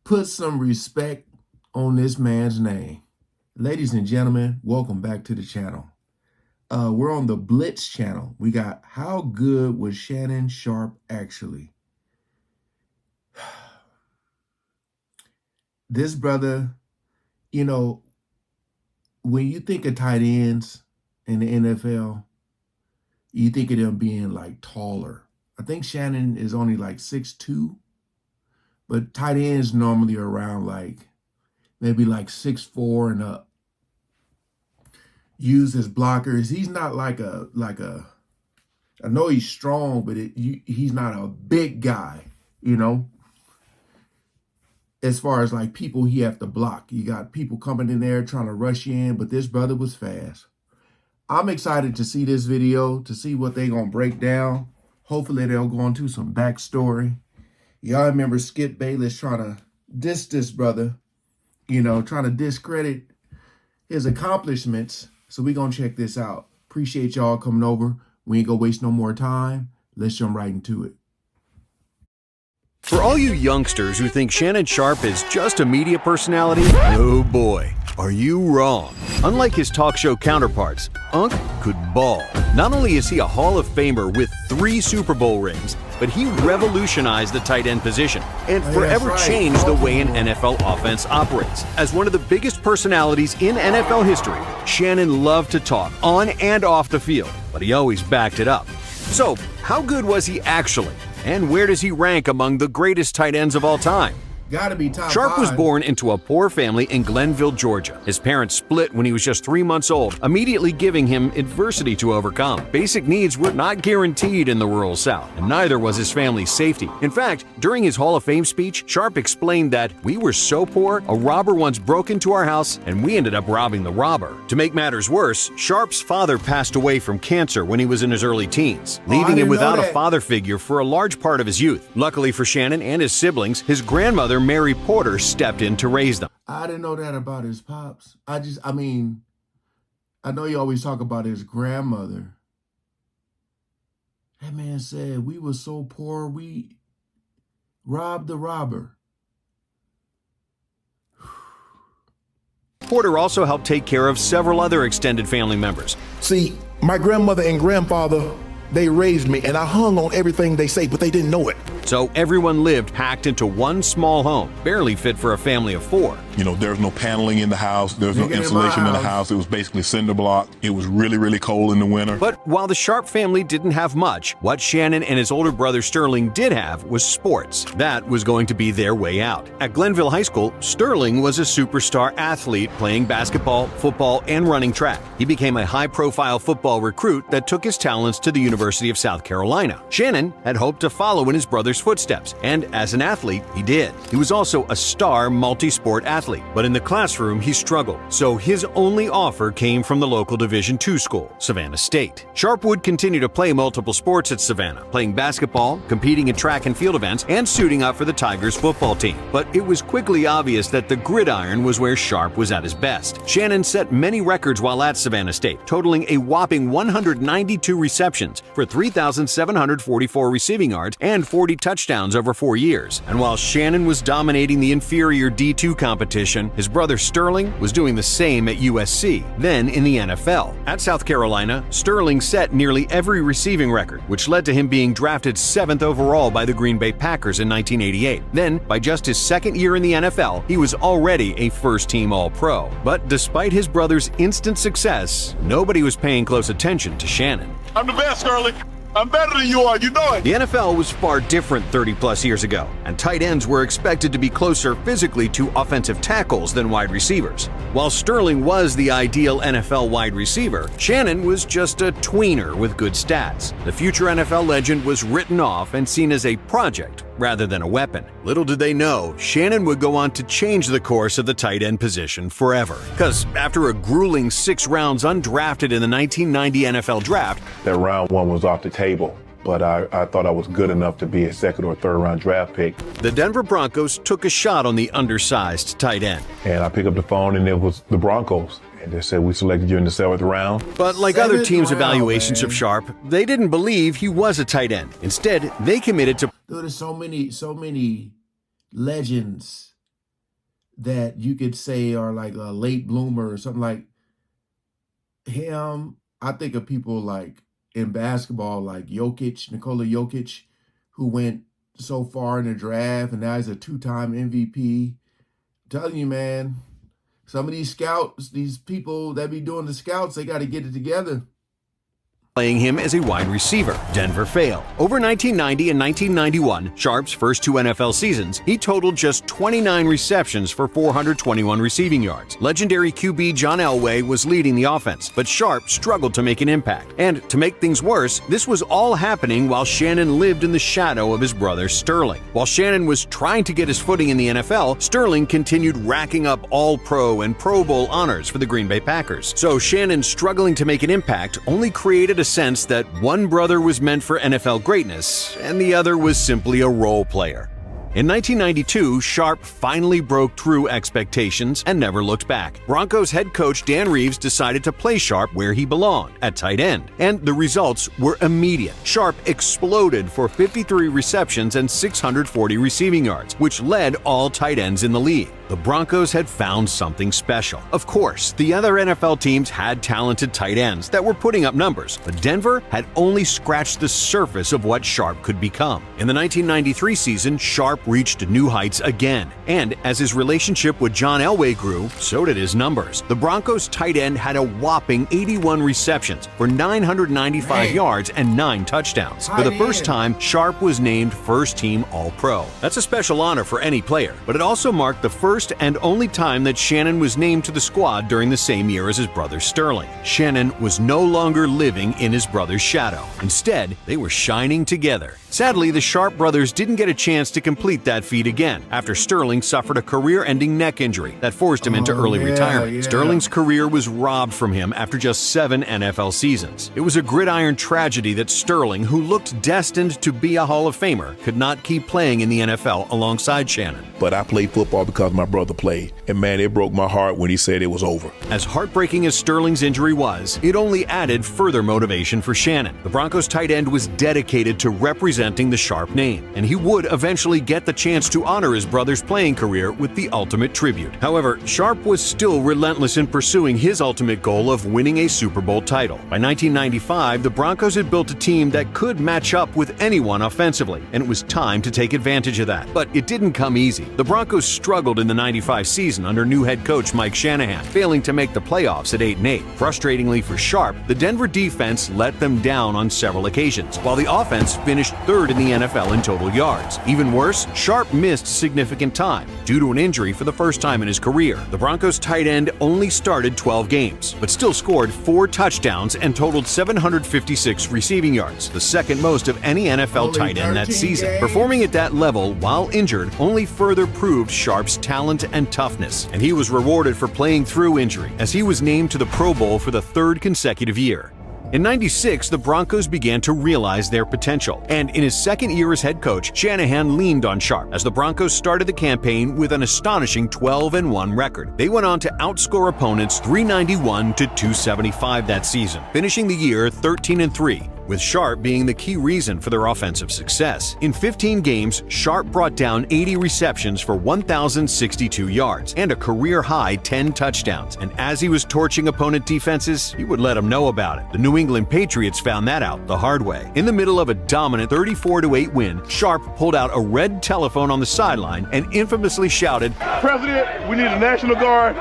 Put some respect on this man's name. Ladies and gentlemen, welcome back to the channel. We're on the Blitz channel. We got How Good Was Shannon Sharpe Actually? This brother, you know, when you think of tight ends in the NFL, you think of them being like taller. I think Shannon is only like 6'2", but tight ends normally are around like maybe like 6'4" and up. Used as blockers. He's not like a I know he's strong, but he's not a big guy, you know. As far as like people he have to block. You got people coming in there trying to rush you in, but this brother was fast. I'm excited to see this video, to see what they're going to break down. Hopefully they'll go into some backstory. Y'all remember Skip Bayless trying to diss this brother, you know, trying to discredit his accomplishments. So we're going to check this out. Appreciate y'all coming over. We ain't going to waste no more time. Let's jump right into it. For all you youngsters who think Shannon Sharpe is just a media personality, oh boy, are you wrong. Unlike his talk show counterparts, Unc could ball. Not only is he a Hall of Famer with 3 Super Bowl rings, but he revolutionized the tight end position and forever changed the way an NFL offense operates. As one of the biggest personalities in NFL history, Shannon loved to talk on and off the field, but he always backed it up. So, how good was he actually? And where does he rank among the greatest tight ends of all time? Gotta be top Sharpe 5. was born into a poor family in Glenville, Georgia. His parents split when he was just 3 months old, immediately giving him adversity to overcome. Basic needs were not guaranteed in the rural South, and neither was his family's safety. In fact, during his Hall of Fame speech, Sharpe explained that we were so poor, a robber once broke into our house, and we ended up robbing the robber. To make matters worse, Sharpe's father passed away from cancer when he was in his early teens, leaving him without a father figure for a large part of his youth. Luckily for Shannon and his siblings, his grandmother, Mary Porter, stepped in to raise them. I didn't know that about his pops. I know you always talk about his grandmother. That man said, we were so poor, we robbed the robber. Porter also helped take care of several other extended family members. See, my grandmother and grandfather, they raised me, and I hung on everything they say, but they didn't know it. So everyone lived packed into one small home, barely fit for a family of 4. You know, there's no paneling in the house. There's no insulation in the house. It was basically cinder block. It was really, really cold in the winter. But while the Sharpe family didn't have much, what Shannon and his older brother Sterling did have was sports. That was going to be their way out. At Glenville High School, Sterling was a superstar athlete playing basketball, football, and running track. He became a high-profile football recruit that took his talents to the University of South Carolina. Shannon had hoped to follow in his brother's footsteps, and as an athlete, he did. He was also a star multi-sport athlete, but in the classroom, he struggled, so his only offer came from the local Division II school, Savannah State. Sharpe would continue to play multiple sports at Savannah, playing basketball, competing in track and field events, and suiting up for the Tigers football team. But it was quickly obvious that the gridiron was where Sharpe was at his best. Shannon set many records while at Savannah State, totaling a whopping 192 receptions for 3,744 receiving yards and 40 touchdowns over 4 years. And while Shannon was dominating the inferior D2 competition, his brother Sterling was doing the same at USC, then in the NFL. At South Carolina, Sterling set nearly every receiving record, which led to him being drafted 7th overall by the Green Bay Packers in 1988. Then, by just his second year in the NFL, he was already a first-team All-Pro. But despite his brother's instant success, nobody was paying close attention to Shannon. I'm the best, Sterling. I'm better than you are, you know it. The NFL was far different 30-plus years ago, and tight ends were expected to be closer physically to offensive tackles than wide receivers. While Sterling was the ideal NFL wide receiver, Shannon was just a tweener with good stats. The future NFL legend was written off and seen as a project rather than a weapon. Little did they know, Shannon would go on to change the course of the tight end position forever. Because after a grueling 6 rounds undrafted in the 1990 NFL Draft, That round 1 was off the table, but I thought I was good enough to be a 2nd or 3rd round draft pick. the Denver Broncos took a shot on the undersized tight end. And I picked up the phone, and it was the Broncos. And they said, we selected you in the 7th round. But like other Seventh teams' round, evaluations man. of Sharpe, they didn't believe he was a tight end. Instead, they committed to Dude, there's so many legends that you could say are like a late bloomer or something like him. I think of people like in basketball, like Jokic, Nikola Jokic, who went so far in the draft and now he's a 2-time MVP. I'm telling you, man, some of these scouts, these people that be doing the scouts, they got to get it together. Playing him as a wide receiver. Denver failed. Over 1990 and 1991, Sharpe's first 2 NFL seasons, he totaled just 29 receptions for 421 receiving yards. Legendary QB John Elway was leading the offense, but Sharpe struggled to make an impact. And to make things worse, this was all happening while Shannon lived in the shadow of his brother Sterling. While Shannon was trying to get his footing in the NFL, Sterling continued racking up All-Pro and Pro Bowl honors for the Green Bay Packers. So Shannon struggling to make an impact only created a sense that one brother was meant for NFL greatness and the other was simply a role player. In 1992, Sharpe finally broke through expectations and never looked back. Broncos head coach Dan Reeves decided to play Sharpe where he belonged, at tight end, and the results were immediate. Sharpe exploded for 53 receptions and 640 receiving yards, which led all tight ends in the league. The Broncos had found something special. Of course, the other NFL teams had talented tight ends that were putting up numbers, but Denver had only scratched the surface of what Sharpe could become. In the 1993 season, Sharpe reached new heights again, and as his relationship with John Elway grew, so did his numbers. The Broncos tight end had a whopping 81 receptions for 995 yards and 9 touchdowns. For the first time, Sharpe was named first-team All-Pro. That's a special honor for any player, but it also marked the first and only time that Shannon was named to the squad during the same year as his brother Sterling. Shannon was no longer living in his brother's shadow. Instead, they were shining together. Sadly, the Sharpe brothers didn't get a chance to complete that feat again after Sterling suffered a career-ending neck injury that forced him into early retirement. Sterling's career was robbed from him after just 7 NFL seasons. It was a gridiron tragedy that Sterling, who looked destined to be a Hall of Famer, could not keep playing in the NFL alongside Shannon. But I played football because my brother played. And man, it broke my heart when he said it was over. As heartbreaking as Sterling's injury was, it only added further motivation for Shannon. The Broncos tight end was dedicated to representing the Sharpe name, and he would eventually get the chance to honor his brother's playing career with the ultimate tribute. However, Sharpe was still relentless in pursuing his ultimate goal of winning a Super Bowl title. By 1995, the Broncos had built a team that could match up with anyone offensively, and it was time to take advantage of that. But it didn't come easy. The Broncos struggled in the 95 season under new head coach Mike Shanahan, failing to make the playoffs at 8-8. Frustratingly for Sharpe, the Denver defense let them down on several occasions, while the offense finished third in the NFL in total yards. Even worse, Sharpe missed significant time due to an injury for the first time in his career. The Broncos tight end only started 12 games, but still scored 4 touchdowns and totaled 756 receiving yards, the second most of any NFL tight end that season. games. Performing at that level while injured only further proved Sharpe's talent and toughness, and he was rewarded for playing through injury as he was named to the Pro Bowl for the 3rd consecutive year. In '96, the Broncos began to realize their potential, and in his second year as head coach, Shanahan leaned on Sharpe as the Broncos started the campaign with an astonishing 12-1 record. They went on to outscore opponents 391 to 275 that season, finishing the year 13-3. With Sharpe being the key reason for their offensive success. In 15 games, Sharpe brought down 80 receptions for 1,062 yards and a career-high 10 touchdowns. And as he was torching opponent defenses, he would let them know about it. The New England Patriots found that out the hard way. In the middle of a dominant 34-8 win, Sharpe pulled out a red telephone on the sideline and infamously shouted, "President, we need a National Guard.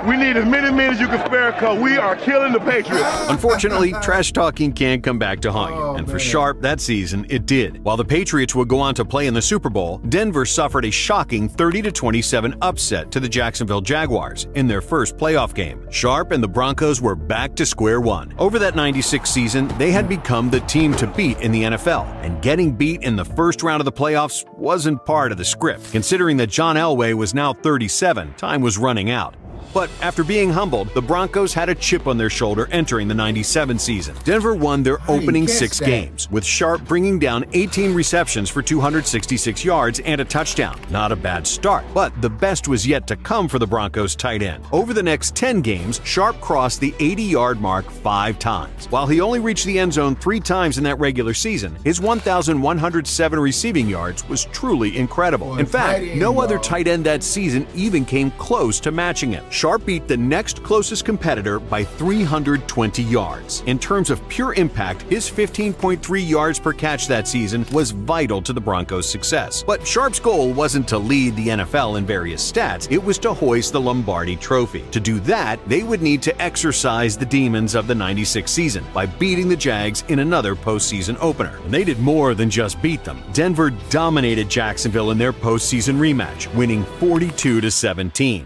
We need as many men as you can spare because we are killing the Patriots." Unfortunately, trash talking can come back to haunt you, and for Sharpe that season it did. While the Patriots would go on to play in the Super Bowl, Denver suffered a shocking 30-27 upset to the Jacksonville Jaguars in their first playoff game. Sharpe and the Broncos were back to square one. Over that '96 season, they had become the team to beat in the NFL, and getting beat in the first round of the playoffs wasn't part of the script. Considering that John Elway was now 37, time was running out. But after being humbled, the Broncos had a chip on their shoulder entering the '97 season. Denver won their opening 6 games, with Sharpe bringing down 18 receptions for 266 yards and a touchdown. Not a bad start, but the best was yet to come for the Broncos tight end. Over the next 10 games, Sharpe crossed the 80-yard mark 5 times. While he only reached the end zone 3 times in that regular season, his 1,107 receiving yards was truly incredible. In fact, no other tight end that season even came close to matching him. Sharpe beat the next closest competitor by 320 yards. In terms of pure impact, his 15.3 yards per catch that season was vital to the Broncos' success. But Sharpe's goal wasn't to lead the NFL in various stats, it was to hoist the Lombardi Trophy. To do that, they would need to exorcise the demons of the '96 season by beating the Jags in another postseason opener. And they did more than just beat them. Denver dominated Jacksonville in their postseason rematch, winning 42-17.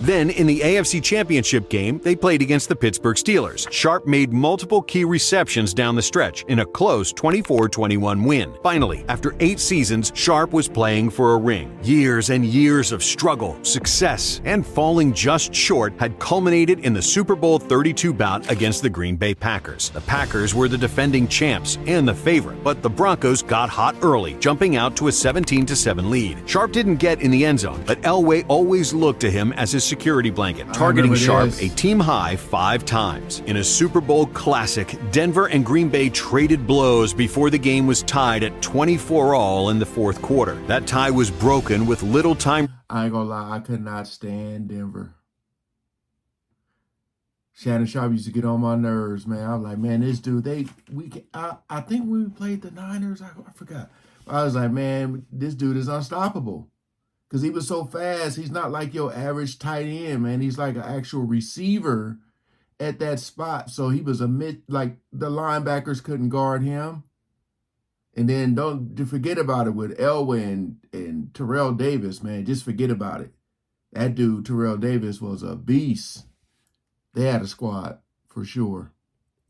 Then, in the AFC Championship game, they played against the Pittsburgh Steelers. Sharpe made multiple key receptions down the stretch in a close 24-21 win. Finally, after 8 seasons, Sharpe was playing for a ring. Years and years of struggle, success, and falling just short had culminated in the Super Bowl 32 bout against the Green Bay Packers. The Packers were the defending champs and the favorite, but the Broncos got hot early, jumping out to a 17-7 lead. Sharpe didn't get in the end zone, but Elway always looked to him as his security blanket, targeting Sharpe a team-high 5 times. In a Super Bowl classic, Denver and Green Bay traded blows before the game was tied at 24-all in the fourth quarter. That tie was broken with little time. I ain't gonna lie, I could not stand Denver. Shannon Sharpe used to get on my nerves, man. I was like, man, this dude, I think we played the Niners, I forgot. I was like, man, this dude is unstoppable. Because he was so fast. He's not like your average tight end, man. He's like an actual receiver at that spot. So he was like the linebackers couldn't guard him. And then don't forget about it with Elway and Terrell Davis, man. Just forget about it. That dude, Terrell Davis, was a beast. They had a squad for sure.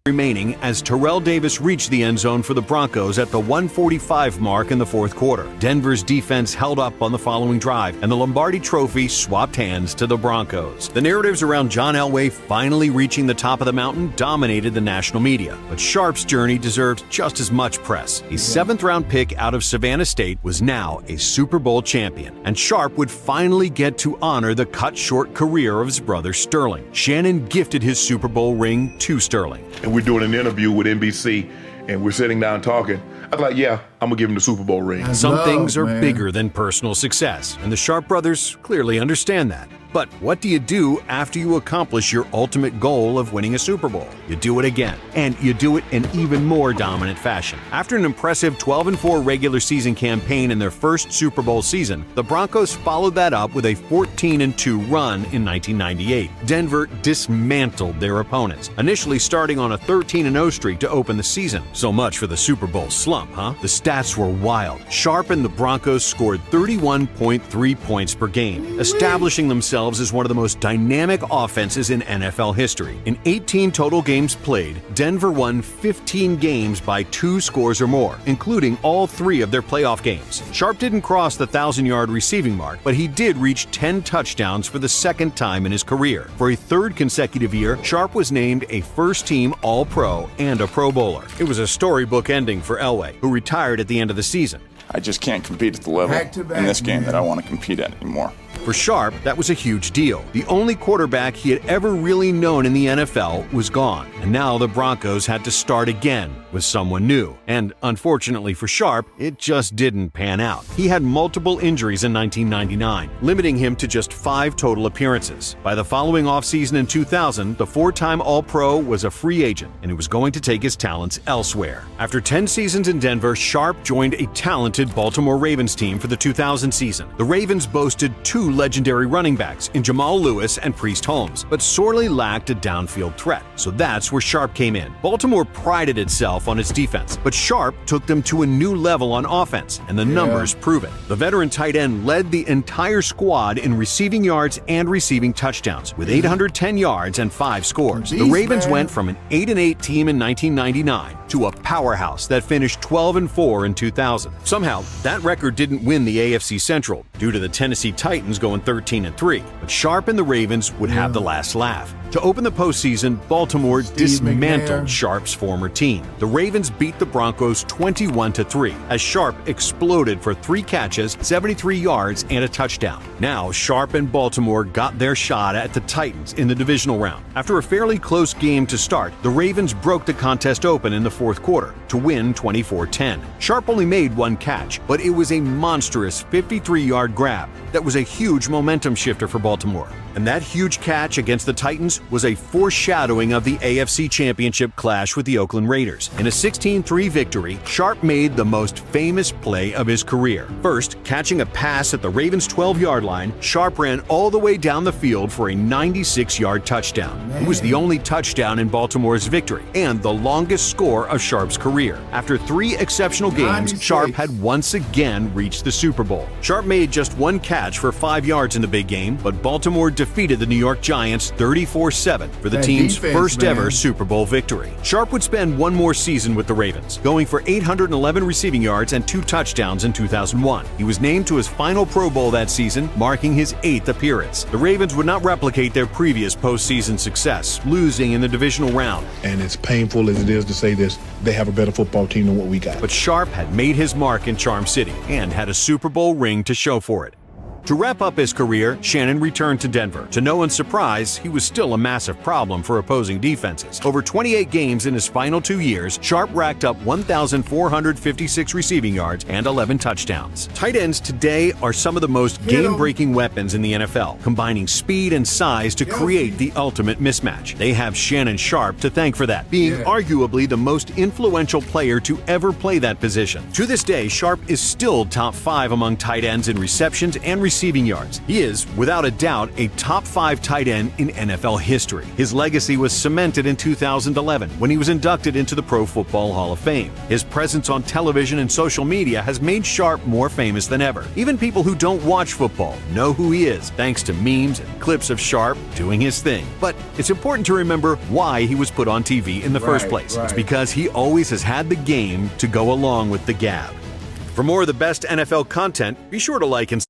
Remaining as Terrell Davis reached the end zone for the Broncos at the 1:45 mark in the fourth quarter. Denver's defense held up on the following drive, and the Lombardi Trophy swapped hands to the Broncos. The narratives around John Elway finally reaching the top of the mountain dominated the national media, but Sharpe's journey deserved just as much press. A 7th-round pick out of Savannah State was now a Super Bowl champion, and Sharpe would finally get to honor the cut-short career of his brother Sterling. Shannon gifted his Super Bowl ring to Sterling. And we're doing an interview with NBC, and we're sitting down talking. I was like, yeah, I'm going to give him the Super Bowl ring. Some things are bigger than personal success, and the Sharpe brothers clearly understand that. But what do you do after you accomplish your ultimate goal of winning a Super Bowl? You do it again, and you do it in even more dominant fashion. After an impressive 12-4 regular season campaign in their first Super Bowl season, the Broncos followed that up with a 14-2 run in 1998. Denver dismantled their opponents, initially starting on a 13-0 streak to open the season. So much for the Super Bowl slump, huh? The stats were wild. Sharpe and the Broncos scored 31.3 points per game, establishing themselves as one of the most dynamic offenses in NFL history. In 18 total games played, Denver won 15 games by 2 scores or more, including all 3 of their playoff games. Sharpe didn't cross the 1,000-yard receiving mark, but he did reach 10 touchdowns for the second time in his career. For a 3rd consecutive year, Sharpe was named a first-team All-Pro and a Pro Bowler. It was a storybook ending for Elway, who retired at the end of the season. I just can't compete at the level in this game that I want to compete at anymore. For Sharpe, that was a huge deal. The only quarterback he had ever really known in the NFL was gone, and now the Broncos had to start again with someone new. And unfortunately for Sharpe, it just didn't pan out. He had multiple injuries in 1999, limiting him to just 5 total appearances. By the following offseason in 2000, the 4-time All-Pro was a free agent, and he was going to take his talents elsewhere. After 10 seasons in Denver, Sharpe joined a talented Baltimore Ravens team for the 2000 season. The Ravens boasted 2 legendary running backs in Jamal Lewis and Priest Holmes, but sorely lacked a downfield threat. So that's where Sharpe came in. Baltimore prided itself on its defense, but Sharpe took them to a new level on offense, and the numbers prove it. The veteran tight end led the entire squad in receiving yards and receiving touchdowns, with 810 yards and 5 scores. The Ravens went from an 8-8 team in 1999 to a powerhouse that finished 12-4 in 2000. Somehow, that record didn't win the AFC Central due to the Tennessee Titans going 13-3, but Sharpe and the Ravens would have the last laugh. To open the postseason, Baltimore dismantled Sharpe's former team. The Ravens beat the Broncos 21-3 as Sharpe exploded for 3 catches, 73 yards, and a touchdown. Now, Sharpe and Baltimore got their shot at the Titans in the divisional round. After a fairly close game to start, the Ravens broke the contest open in the fourth quarter to win 24-10. Sharpe only made 1 catch, but it was a monstrous 53-yard grab that was a huge momentum shifter for Baltimore. And that huge catch against the Titans was a foreshadowing of the AFC Championship clash with the Oakland Raiders. In a 16-3 victory, Sharpe made the most famous play of his career. First, catching a pass at the Ravens' 12-yard line, Sharpe ran all the way down the field for a 96-yard touchdown. It was the only touchdown in Baltimore's victory and the longest score of Sharpe's career. After 3 exceptional games, 96. Sharpe had once again reached the Super Bowl. Sharpe made just 1 catch for 5 yards in the big game, but Baltimore defeated the New York Giants 34-7 for the team's first ever Super Bowl victory. Sharpe would spend 1 more season with the Ravens, going for 811 receiving yards and 2 touchdowns in 2001. He was named to his final Pro Bowl that season, marking his 8th appearance. The Ravens would not replicate their previous postseason success, losing in the divisional round. And as painful as it is to say this, they have a better football team than what we got. But Sharpe had made his mark in Charm City and had a Super Bowl ring to show for it. To wrap up his career, Shannon returned to Denver. To no one's surprise, he was still a massive problem for opposing defenses. Over 28 games in his final 2 years, Sharpe racked up 1,456 receiving yards and 11 touchdowns. Tight ends today are some of the most game-breaking weapons in the NFL, combining speed and size to create the ultimate mismatch. They have Shannon Sharpe to thank for that, being arguably the most influential player to ever play that position. To this day, Sharpe is still top 5 among tight ends in receptions and receiving yards. He is, without a doubt, a top 5 tight end in NFL history. His legacy was cemented in 2011 when he was inducted into the Pro Football Hall of Fame. His presence on television and social media has made Sharpe more famous than ever. Even people who don't watch football know who he is, thanks to memes and clips of Sharpe doing his thing. But it's important to remember why he was put on TV in the first place. It's because he always has had the game to go along with the gab. For more of the best NFL content, be sure to like and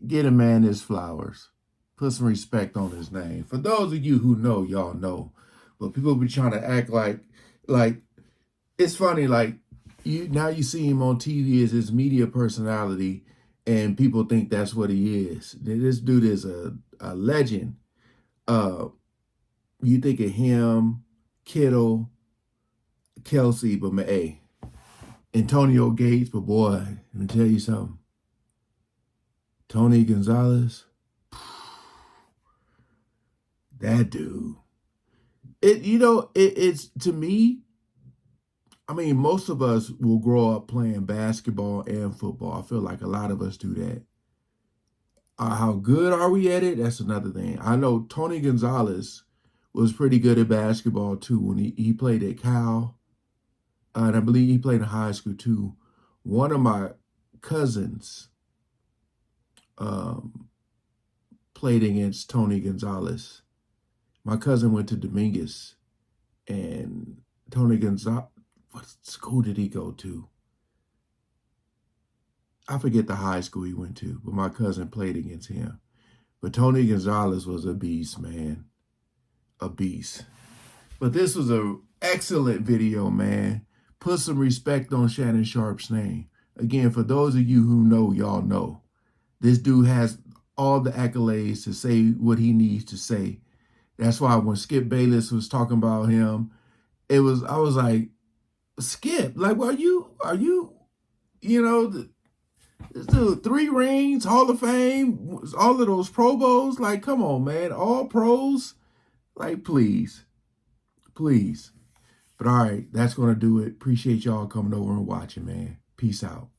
Get a man his flowers. Put some respect on his name. For those of you who know, y'all know. But people be trying to act like it's funny, like you see him on TV as his media personality, and people think that's what he is. This dude is a legend. You think of him, Kittle, Kelsey, but Antonio Gates, but boy, let me tell you something. Tony Gonzalez, that dude. It's to me, I mean, most of us will grow up playing basketball and football. I feel like a lot of us do that. How good are we at it? That's another thing. I know Tony Gonzalez was pretty good at basketball too when he played at Cal. And I believe he played in high school too. One of my cousins played against Tony Gonzalez. My cousin went to Dominguez, and Tony Gonzalez, what school did he go to? I forget the high school he went to, but my cousin played against him. But Tony Gonzalez was a beast, man. A beast. But this was an excellent video, man. Put some respect on Shannon Sharpe's name. Again, for those of you who know, y'all know. This dude has all the accolades to say what he needs to say. That's why when Skip Bayless was talking about him, I was like, Skip, like, are you, this dude, 3 rings, Hall of Fame, all of those Pro Bowls, like, come on, man, all pros, like, please. But all right, that's going to do it. Appreciate y'all coming over and watching, man. Peace out.